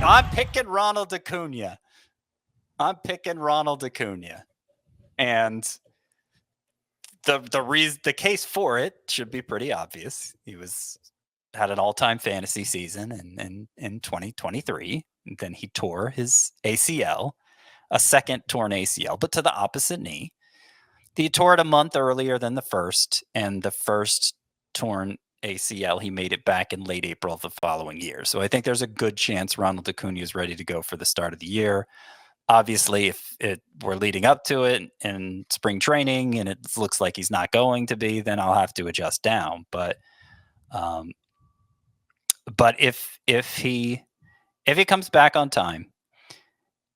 I'm picking Ronald Acuna. And the case for it should be pretty obvious. He had an all-time fantasy season in 2023. And then he tore his ACL, a second torn ACL, but to the opposite knee. He tore it a month earlier than the first, and the first torn ACL, he made it back in late April of the following year. So I think there's a good chance Ronald Acuna is ready to go for the start of the year. Obviously, if we're leading up to it in spring training and it looks like he's not going to be, then I'll have to adjust down. But if he comes back on time,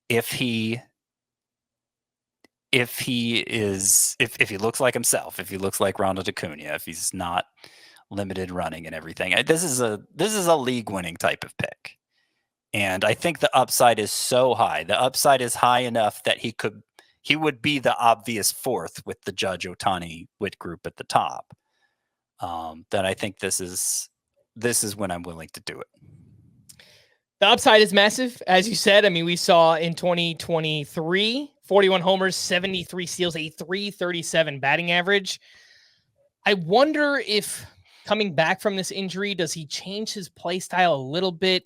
if he looks like himself, if he looks like Ronald Acuna, if he's not limited running and everything, this is a league-winning type of pick. And I think the upside is so high. The upside is high enough that he would be the obvious fourth with the Judge, Ohtani, Witt group at the top. That I think this is when I'm willing to do it. The upside is massive, as you said. I mean, we saw in 2023, 41 homers, 73 steals, a .337 batting average. I wonder if coming back from this injury, does he change his play style a little bit?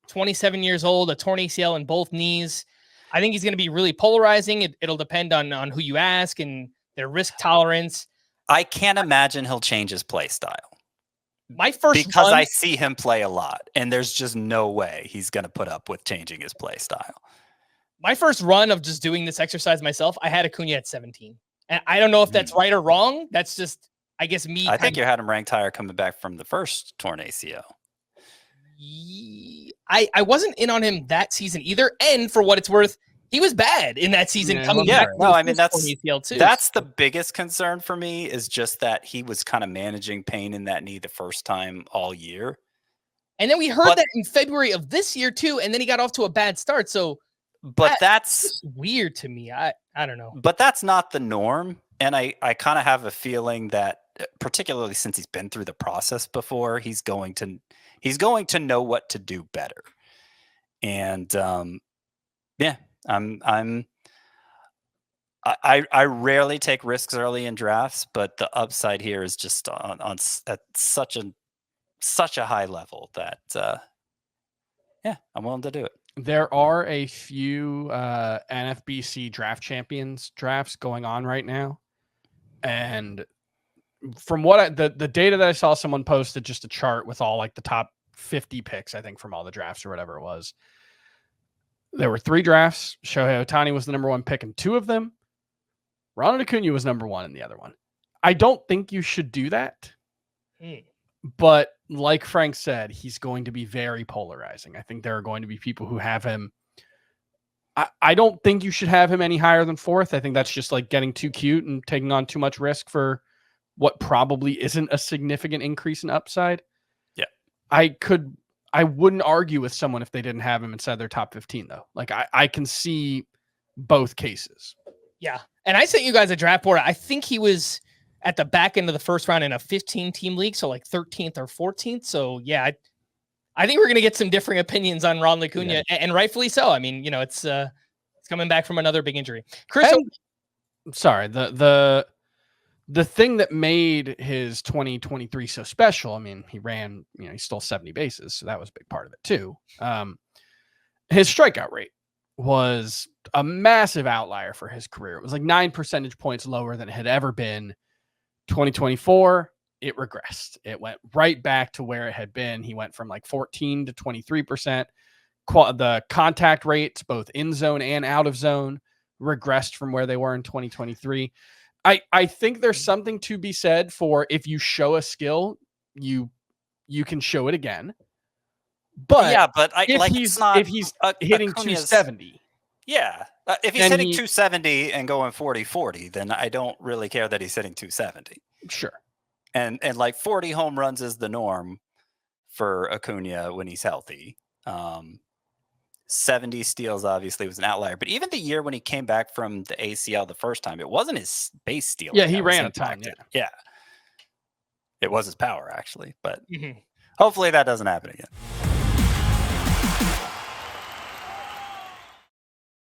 27 years old, a torn ACL in both knees. I think he's going to be really polarizing. It'll depend on who you ask and their risk tolerance. I can't imagine he'll change his play style. Because I see him play a lot, and there's just no way he's going to put up with changing his play style. My first run of just doing this exercise myself, I had Acuna at 17. And I don't know if that's right or wrong. That's just, I guess, me. I think you had him ranked higher coming back from the first torn ACL. I wasn't in on him that season either. And for what it's worth, he was bad in that season coming back. No, I mean, that's the biggest concern for me is just that he was kind of managing pain in that knee the first time all year. And then we heard that in February of this year too. And then he got off to a bad start. So, that's weird to me. I don't know. But that's not the norm. And I kind of have a feeling that, particularly since he's been through the process before, he's going to know what to do better. And I rarely take risks early in drafts, but the upside here is just at such a high level that I'm willing to do it. There are a few NFBC draft champions drafts going on right now, and from what the data that I saw, someone posted just a chart with all like the top 50 picks, I think, from all the drafts or whatever it was. There were 3 drafts. Shohei Ohtani was the number 1 pick in 2 of them. Ronald Acuna was number 1 in the other one. I don't think you should do that. But like Frank said, he's going to be very polarizing. I think there are going to be people who have him. I don't think you should have him any higher than 4th. I think that's just like getting too cute and taking on too much risk for what probably isn't a significant increase in upside. Yeah. I wouldn't argue with someone if they didn't have him inside their top 15, though. Like, I can see both cases. Yeah. And I sent you guys a draft board. I think he was at the back end of the first round in a 15-team league, so like 13th or 14th. So, yeah, I think we're going to get some differing opinions on Ronald Acuna, and rightfully so. I mean, it's coming back from another big injury. Chris, sorry, the thing that made his 2023 so special, I mean, he ran, he stole 70 bases, so that was a big part of it too. His strikeout rate was a massive outlier for his career. It was like 9 percentage points lower than it had ever been. 2024, it regressed. It went right back to where it had been. He went from like 14 to 23%. The contact rates, both in zone and out of zone, regressed from where they were in 2023. I think there's something to be said for if you show a skill, you can show it again. But yeah, but if he's hitting 270, if he's hitting 270 and going 40-40, then I don't really care that he's hitting 270. Sure, and like 40 home runs is the norm for Acuna when he's healthy. 70 steals obviously was an outlier, but even the year when he came back from the ACL the first time, it wasn't his base steal. Yeah, he ran a ton. Yeah, it was his power actually, but hopefully that doesn't happen again.